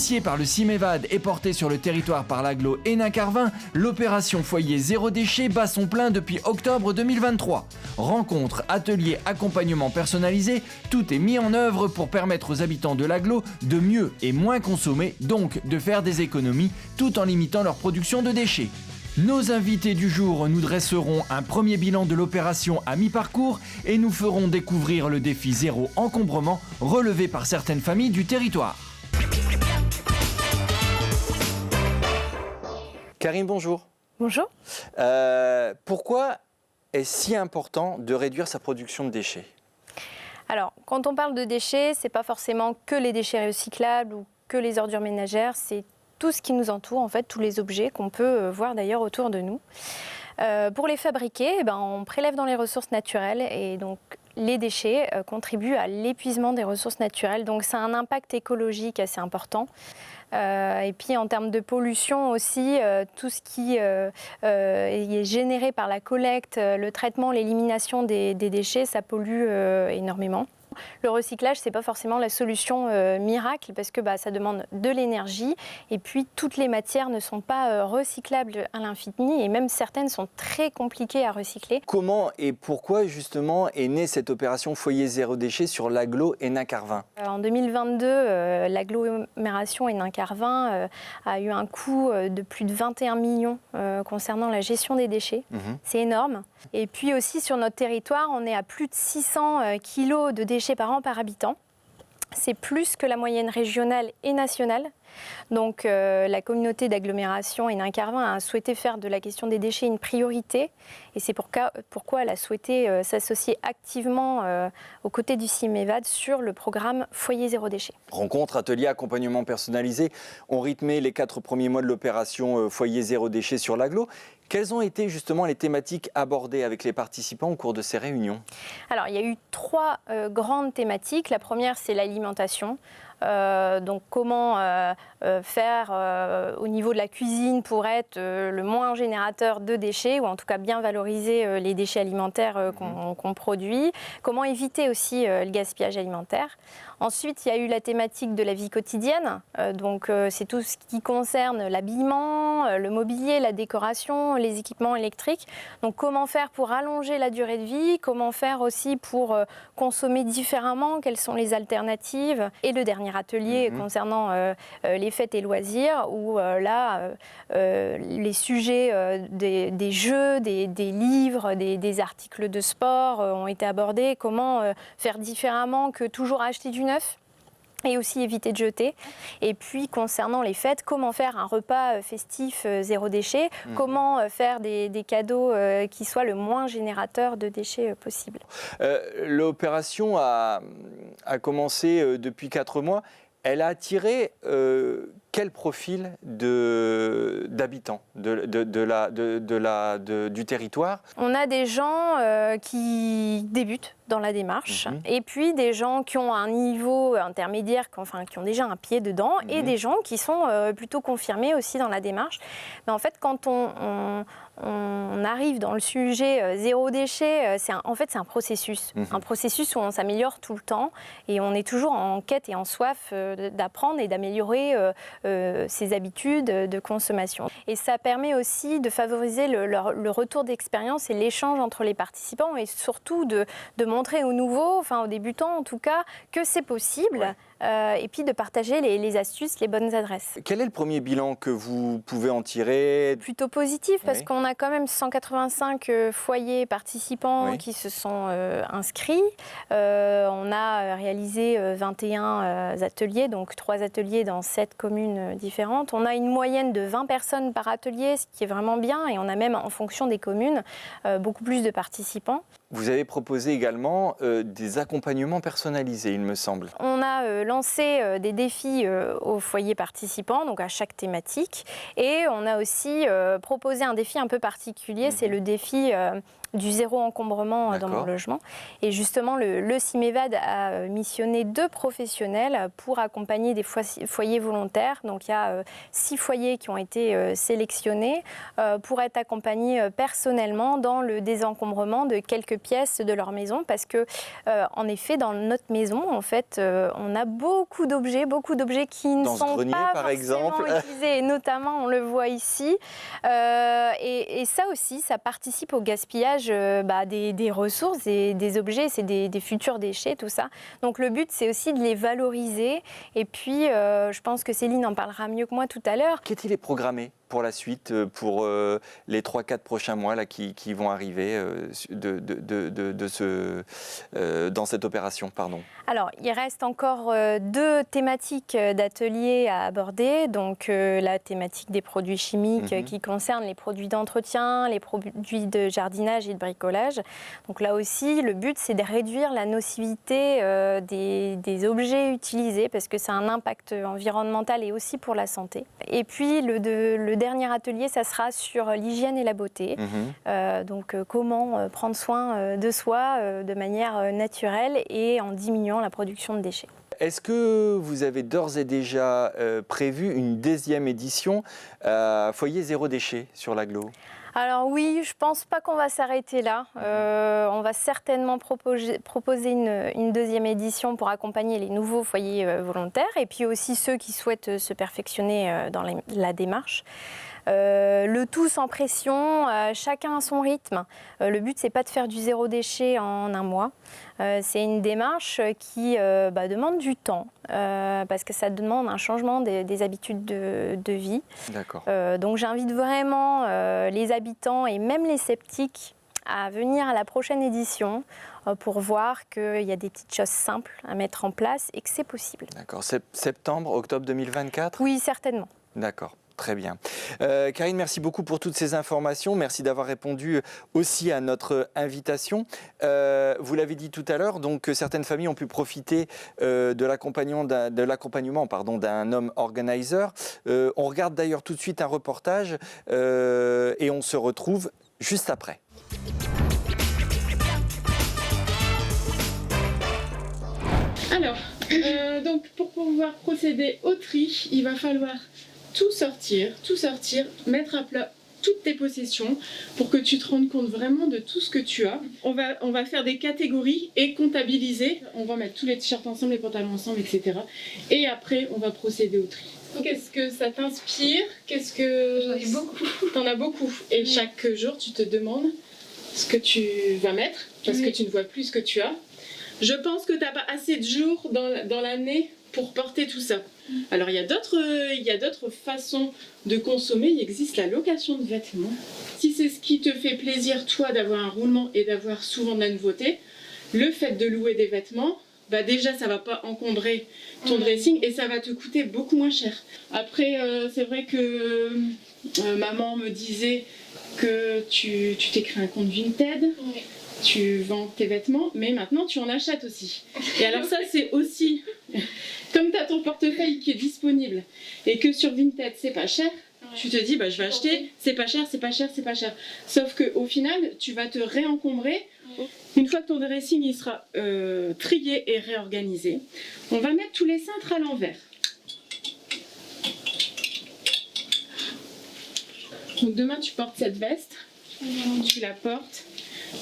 Initiée par le CIMEVAD et portée sur le territoire par l'agglo Hénin-Carvin, l'opération Foyer Zéro Déchet bat son plein depuis octobre 2023. Rencontres, ateliers, accompagnement personnalisé, tout est mis en œuvre pour permettre aux habitants de l'agglo de mieux et moins consommer, donc de faire des économies, tout en limitant leur production de déchets. Nos invités du jour nous dresseront un premier bilan de l'opération à mi-parcours et nous ferons découvrir le défi zéro encombrement relevé par certaines familles du territoire. Karine, bonjour. Bonjour. Pourquoi est-ce si important de réduire sa production de déchets ? Alors, quand on parle de déchets, ce n'est pas forcément que les déchets recyclables ou que les ordures ménagères, c'est tout ce qui nous entoure, en fait, tous les objets qu'on peut voir d'ailleurs autour de nous. Pour les fabriquer, on prélève dans les ressources naturelles et donc les déchets contribuent à l'épuisement des ressources naturelles. Donc ça a un impact écologique assez important. Et puis en termes de pollution aussi, tout ce qui est généré par la collecte, le traitement, l'élimination des déchets, ça pollue énormément. Le recyclage, ce n'est pas forcément la solution miracle parce que ça demande de l'énergie et puis toutes les matières ne sont pas recyclables à l'infini et même certaines sont très compliquées à recycler. Comment et pourquoi justement est née cette opération Foyer Zéro Déchet sur l'agglo Hénin-Carvin ? En 2022, l'agglomération Hénin-Carvin a eu un coût de plus de 21 millions concernant la gestion des déchets. C'est énorme. Et puis aussi sur notre territoire, on est à plus de 600 kilos de déchets par an par habitant. C'est plus que la moyenne régionale et nationale. Donc la communauté d'agglomération Hénin-Carvin a souhaité faire de la question des déchets une priorité et c'est pourquoi elle a souhaité s'associer activement aux côtés du CIMEVAD sur le programme Foyer Zéro Déchet. Rencontres, ateliers, accompagnement personnalisé ont rythmé les 4 premiers mois de l'opération Foyer Zéro Déchet sur l'agglo. Quelles ont été justement les thématiques abordées avec les participants au cours de ces réunions ? Alors, il y a eu 3 grandes thématiques. La première, c'est l'alimentation. Donc comment faire au niveau de la cuisine pour être le moins générateur de déchets ou en tout cas bien valoriser les déchets alimentaires qu'on produit. Comment éviter aussi le gaspillage alimentaire. Ensuite, il y a eu la thématique de la vie quotidienne. Donc c'est tout ce qui concerne l'habillement, le mobilier, la décoration, les équipements électriques. Donc comment faire pour allonger la durée de vie, comment faire aussi pour consommer différemment, quelles sont les alternatives. Et le dernier atelier concernant les fêtes et loisirs où les sujets des jeux, des livres, des articles de sport ont été abordés. Comment faire différemment que toujours acheter du neuf et aussi éviter de jeter. Et puis, concernant les fêtes, comment faire un repas festif zéro déchet, comment faire des cadeaux qui soient le moins générateurs de déchets possible. L'opération a commencé depuis 4 mois. Elle a attiré quel profil d'habitants du territoire ? On a des gens qui débutent dans la démarche et puis des gens qui ont un niveau intermédiaire, qui ont déjà un pied dedans et des gens qui sont plutôt confirmés aussi dans la démarche. Mais en fait, quand on arrive dans le sujet zéro déchet, c'est un processus. Un processus où on s'améliore tout le temps et on est toujours en quête et en soif d'apprendre et d'améliorer ses habitudes de consommation. Et ça permet aussi de favoriser le retour d'expérience et l'échange entre les participants et surtout de montrer aux nouveaux, aux débutants en tout cas, que c'est possible. Ouais. Et puis de partager les astuces, les bonnes adresses. Quel est le premier bilan que vous pouvez en tirer ? Plutôt positif parce qu'on a quand même 185 foyers participants qui se sont inscrits. On a réalisé 21 ateliers, donc 3 ateliers dans 7 communes différentes. On a une moyenne de 20 personnes par atelier, ce qui est vraiment bien. Et on a même, en fonction des communes, beaucoup plus de participants. Vous avez proposé également des accompagnements personnalisés, il me semble. On a lancé des défis aux foyers participants, donc à chaque thématique. Et on a aussi proposé un défi un peu particulier, c'est le défi du zéro encombrement dans mon logement. Et justement, le CIMEVAD a missionné 2 professionnels pour accompagner des foyers volontaires. Donc il y a 6 foyers qui ont été sélectionnés pour être accompagnés personnellement dans le désencombrement de quelques pièces de leur maison. Parce que, en effet, dans notre maison, en fait, on a beaucoup d'objets qui ne sont pas forcément utilisés. Et notamment, on le voit ici. Et ça aussi, ça participe au gaspillage des ressources, des objets, c'est des futurs déchets, tout ça. Donc le but, c'est aussi de les valoriser. Et puis, je pense que Céline en parlera mieux que moi tout à l'heure. Qu'est-il programmé pour la suite, pour les 3-4 prochains mois là, qui vont arriver dans cette opération, pardon? Alors, il reste encore 2 thématiques d'atelier à aborder. Donc, la thématique des produits chimiques qui concerne les produits d'entretien, les produits de jardinage et de bricolage. Donc là aussi, le but, c'est de réduire la nocivité des objets utilisés parce que ça a un impact environnemental et aussi pour la santé. Et puis, le dernier atelier, ça sera sur l'hygiène et la beauté. Donc, comment prendre soin de soi de manière naturelle et en diminuant la production de déchets. Est-ce que vous avez d'ores et déjà prévu une 2e édition Foyer zéro déchet sur l'agglo? Alors oui, je ne pense pas qu'on va s'arrêter là. On va certainement proposer une 2e édition pour accompagner les nouveaux foyers volontaires et puis aussi ceux qui souhaitent se perfectionner dans la démarche. Le tout sans pression, chacun à son rythme. Le but, c'est pas de faire du zéro déchet en un mois. C'est une démarche qui demande du temps, parce que ça demande un changement des habitudes de vie. D'accord. Donc j'invite vraiment les habitants et même les sceptiques à venir à la prochaine édition pour voir qu'il y a des petites choses simples à mettre en place et que c'est possible. D'accord. Septembre, octobre 2024 ? Oui, certainement. D'accord. Très bien. Karine, merci beaucoup pour toutes ces informations. Merci d'avoir répondu aussi à notre invitation. Vous l'avez dit tout à l'heure, donc certaines familles ont pu profiter de l'accompagnement d'un home organizer. On regarde d'ailleurs tout de suite un reportage et on se retrouve juste après. Alors, donc pour pouvoir procéder au tri, il va falloir tout sortir, mettre à plat toutes tes possessions pour que tu te rendes compte vraiment de tout ce que tu as. On va faire des catégories et comptabiliser. On va mettre tous les t-shirts ensemble, les pantalons ensemble, etc. Et après, on va procéder au tri. Qu'est-ce que ça t'inspire? J'en ai beaucoup. T'en as beaucoup. Et chaque jour, tu te demandes ce que tu vas mettre parce que tu ne vois plus ce que tu as. Je pense que tu n'as pas assez de jours dans l'année pour porter tout ça. Alors il y a d'autres façons de consommer. Il existe la location de vêtements. Si c'est ce qui te fait plaisir, toi, d'avoir un roulement et d'avoir souvent de la nouveauté, le fait de louer des vêtements, déjà ça va pas encombrer ton dressing et ça va te coûter beaucoup moins cher. Après c'est vrai que maman me disait que tu t'es créé un compte Vinted. Oui. Tu vends tes vêtements, mais maintenant tu en achètes aussi. Et alors ça, c'est aussi, comme tu as ton portefeuille qui est disponible et que sur Vinted, c'est pas cher, tu te dis, je vais acheter, c'est pas cher. Sauf qu'au final, tu vas te réencombrer. Une fois que ton dressing il sera trié et réorganisé, on va mettre tous les cintres à l'envers. Donc demain, tu portes cette veste, tu la portes.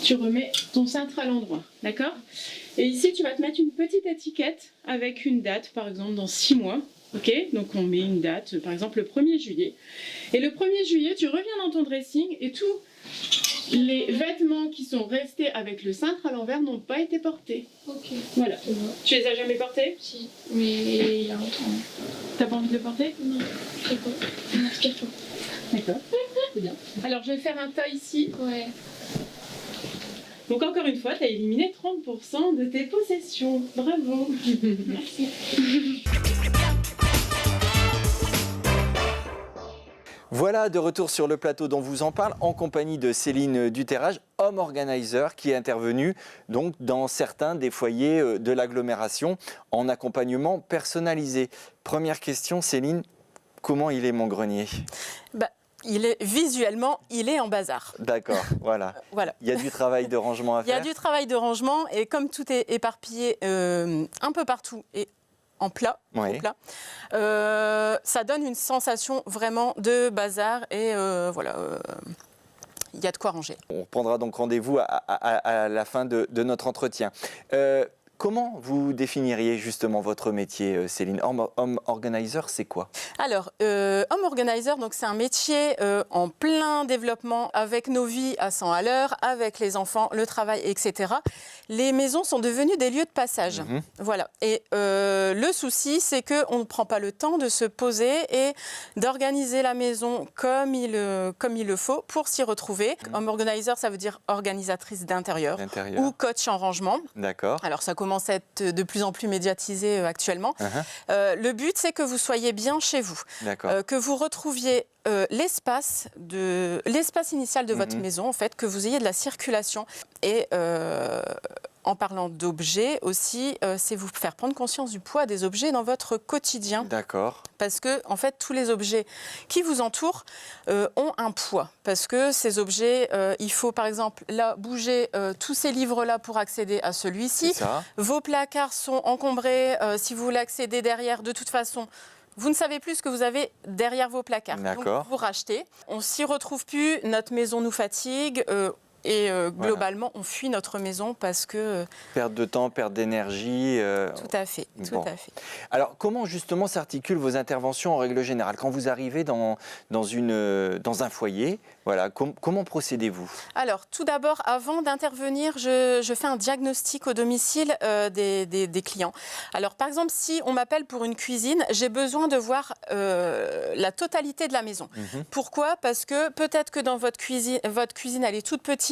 Tu remets ton cintre à l'endroit, d'accord? Et ici, tu vas te mettre une petite étiquette avec une date, par exemple dans 6 mois. Ok? Donc on met une date, par exemple le 1er juillet. Et le 1er juillet, tu reviens dans ton dressing et tous les vêtements qui sont restés avec le cintre à l'envers n'ont pas été portés. Ok. Voilà. Tu les as jamais portés? Si, mais il y a longtemps. T'as pas envie de les porter? Non, je sais pas. Ça m'inspire pas. D'accord. C'est bien. Alors je vais faire un tas ici. Ouais. Donc encore une fois, tu as éliminé 30% de tes possessions. Bravo. Merci. Voilà, de retour sur le plateau dont vous en parle, en compagnie de Céline Duterrage, home organizer, qui est intervenue donc dans certains des foyers de l'agglomération en accompagnement personnalisé. Première question, Céline, comment il est mon grenier ? visuellement, il est en bazar. D'accord, voilà. Voilà. Il y a du travail de rangement à Il y faire. a du travail de rangement et comme tout est éparpillé un peu partout et en plat, Oui. au plat, ça donne une sensation vraiment de bazar et voilà, il y a de quoi ranger. On reprendra donc rendez-vous à la fin de notre entretien. Comment vous définiriez justement votre métier, Céline? Home organizer, c'est quoi? Alors, home organizer, donc c'est un métier en plein développement avec nos vies à 100 à l'heure, avec les enfants, le travail, etc. Les maisons sont devenues des lieux de passage. Voilà. Et le souci, c'est qu'on ne prend pas le temps de se poser et d'organiser la maison comme il le faut pour s'y retrouver. Home organizer, ça veut dire organisatrice d'intérieur ou coach en rangement. D'accord. Alors, ça commence à être de plus en plus médiatisé actuellement. Le but, c'est que vous soyez bien chez vous, que vous retrouviez l'espace initial de votre maison, en fait, que vous ayez de la circulation. Et en parlant d'objets aussi, c'est vous faire prendre conscience du poids des objets dans votre quotidien. D'accord. Parce que, en fait, tous les objets qui vous entourent ont un poids. Parce que ces objets, il faut par exemple là, bouger tous ces livres-là pour accéder à celui-ci. Vos placards sont encombrés. Si vous voulez accéder derrière, de toute façon, vous ne savez plus ce que vous avez derrière vos placards. Donc, vous rachetez. On ne s'y retrouve plus. Notre maison nous fatigue. Et globalement, on fuit notre maison parce que... Perte de temps, perte d'énergie. Tout à fait, tout à fait. Alors, comment justement s'articulent vos interventions en règle générale? Quand vous arrivez dans un foyer, voilà, comment procédez-vous? Alors, tout d'abord, avant d'intervenir, je fais un diagnostic au domicile des clients. Alors, par exemple, si on m'appelle pour une cuisine, j'ai besoin de voir la totalité de la maison. Pourquoi? Parce que peut-être que dans votre cuisine, elle est toute petite,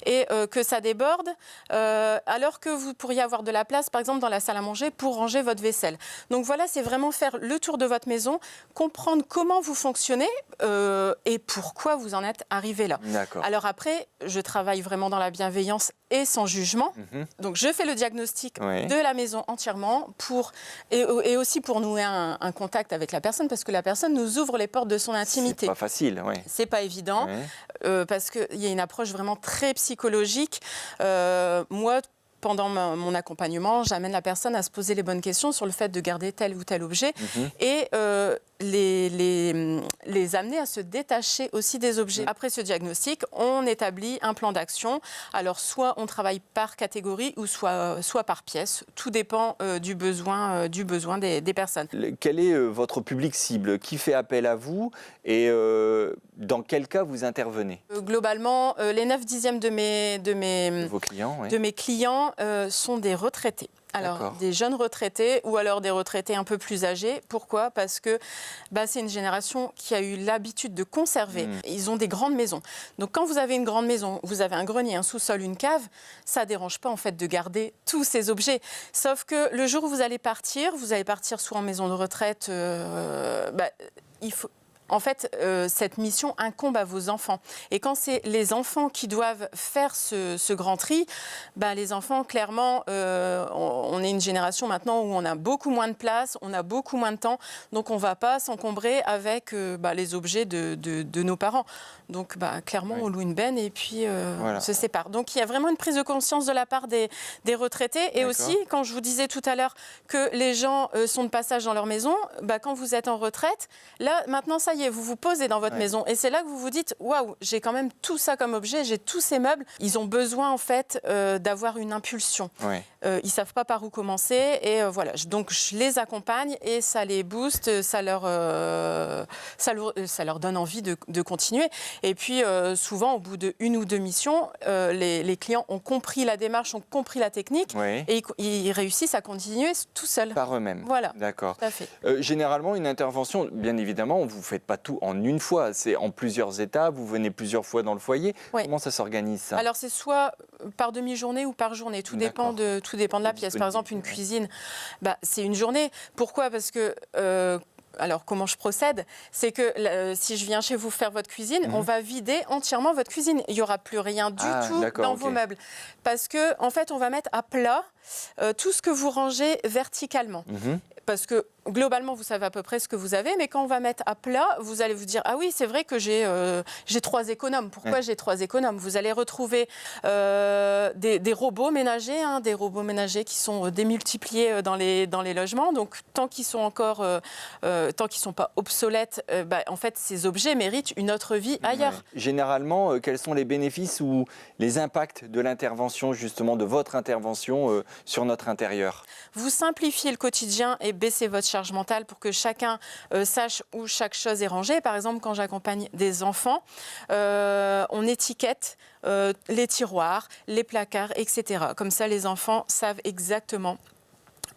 et que ça déborde, alors que vous pourriez avoir de la place, par exemple, dans la salle à manger pour ranger votre vaisselle. Donc voilà, c'est vraiment faire le tour de votre maison, comprendre comment vous fonctionnez et pourquoi vous en êtes arrivé là. Alors après, je travaille vraiment dans la bienveillance et sans jugement. Donc je fais le diagnostic de la maison entièrement et aussi pour nouer un contact avec la personne, parce que la personne nous ouvre les portes de son intimité. C'est pas facile, oui. C'est pas évident, parce qu'il y a une approche vraiment très psychologique. Moi, pendant mon accompagnement, j'amène la personne à se poser les bonnes questions sur le fait de garder tel ou tel objet et les amener à se détacher aussi des objets. Après ce diagnostic, on établit un plan d'action. Alors, soit on travaille par catégorie ou soit par pièce. Tout dépend du besoin des personnes. Quel est votre public cible? Qui fait appel à vous et dans quel cas vous intervenez? Globalement, les 9/10 de mes clients sont des retraités. Alors, des jeunes retraités ou alors des retraités un peu plus âgés. Pourquoi? Parce que c'est une génération qui a eu l'habitude de conserver. Ils ont des grandes maisons. Donc, quand vous avez une grande maison, vous avez un grenier, un sous-sol, une cave, ça ne dérange pas en fait de garder tous ces objets. Sauf que le jour où vous allez partir soit en maison de retraite, il faut... En fait, cette mission incombe à vos enfants. Et quand c'est les enfants qui doivent faire ce grand tri, les enfants, clairement, on est une génération maintenant où on a beaucoup moins de place, on a beaucoup moins de temps, donc on ne va pas s'encombrer avec les objets de nos parents. Donc, clairement, on loue une benne et puis on se sépare. Donc, il y a vraiment une prise de conscience de la part des retraités. Et aussi, quand je vous disais tout à l'heure que les gens sont de passage dans leur maison, quand vous êtes en retraite, là, maintenant, ça y est, vous vous posez dans votre maison. Et c'est là que vous vous dites, waouh, j'ai quand même tout ça comme objet, j'ai tous ces meubles. Ils ont besoin, en fait, d'avoir une impulsion. Ils ne savent pas par où commencer. Et voilà, donc je les accompagne et ça les booste, ça leur donne envie de continuer. Et puis, souvent, au bout d'une ou deux missions, les clients ont compris la démarche, ont compris la technique et ils réussissent à continuer tout seuls. Par eux-mêmes. Voilà. D'accord. Tout à fait. Généralement, une intervention, bien évidemment, vous ne faites pas tout en une fois. C'est en plusieurs étapes. Vous venez plusieurs fois dans le foyer. Comment ça s'organise, ça? Alors, c'est soit par demi-journée ou par journée. Tout dépend de la pièce. Par exemple, une cuisine, c'est une journée. Pourquoi? Parce que... Alors, comment je procède? C'est que si je viens chez vous faire votre cuisine, on va vider entièrement votre cuisine. Il n'y aura plus rien du tout dans vos meubles. Parce qu'en fait, on va mettre à plat tout ce que vous rangez verticalement. Parce que globalement, vous savez à peu près ce que vous avez, mais quand on va mettre à plat, vous allez vous dire « Ah oui, c'est vrai que j'ai 3 économes. Pourquoi j'ai 3 économes ?» Vous allez retrouver des robots ménagers, des robots ménagers qui sont démultipliés dans les logements. Donc, tant qu'ils sont pas obsolètes, en fait, ces objets méritent une autre vie ailleurs. Ouais. Généralement, quels sont les bénéfices ou les impacts de l'intervention, justement, de votre intervention sur notre intérieur? Vous simplifiez le quotidien et baissez votre charge mentale pour que chacun sache où chaque chose est rangée. Par exemple, quand j'accompagne des enfants, on étiquette les tiroirs, les placards, etc. Comme ça, les enfants savent exactement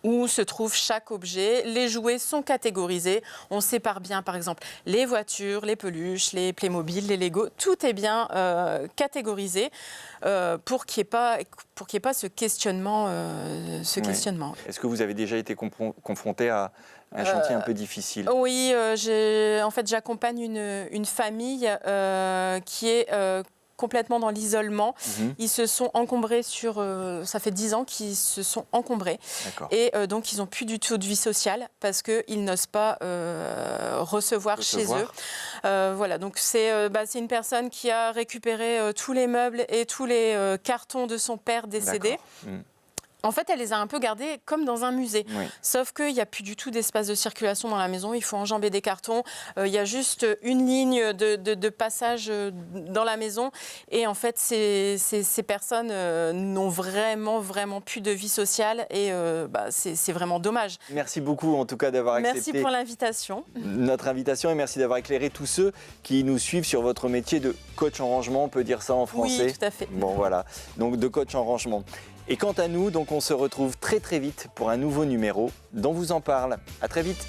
où se trouve chaque objet. Les jouets sont catégorisés. On sépare bien, par exemple, les voitures, les peluches, les Playmobil, les Lego. Tout est bien catégorisé pour qu'il n'y ait pas ce questionnement. Questionnement. Est-ce que vous avez déjà été confronté à un chantier un peu difficile? Oui, en fait, j'accompagne une famille qui est complètement dans l'isolement. Ils se sont encombrés ça fait 10 ans qu'ils se sont encombrés. Et donc, ils n'ont plus du tout de vie sociale parce qu'ils n'osent pas recevoir chez eux. Voilà, donc c'est une personne qui a récupéré tous les meubles et tous les cartons de son père décédé. En fait, elle les a un peu gardés comme dans un musée. Oui. Sauf qu'il n'y a plus du tout d'espace de circulation dans la maison. Il faut enjamber des cartons. Il y a juste une ligne de passage dans la maison. Et en fait, ces personnes n'ont vraiment plus de vie sociale. Et c'est vraiment dommage. Merci beaucoup, en tout cas, d'avoir accepté. Merci pour l'invitation. Notre invitation, et merci d'avoir éclairé tous ceux qui nous suivent sur votre métier de coach en rangement. On peut dire ça en français? Oui, tout à fait. Bon, voilà. Donc, de coach en rangement. Et quant à nous, donc on se retrouve très vite pour un nouveau numéro dont vous en parle. À très vite.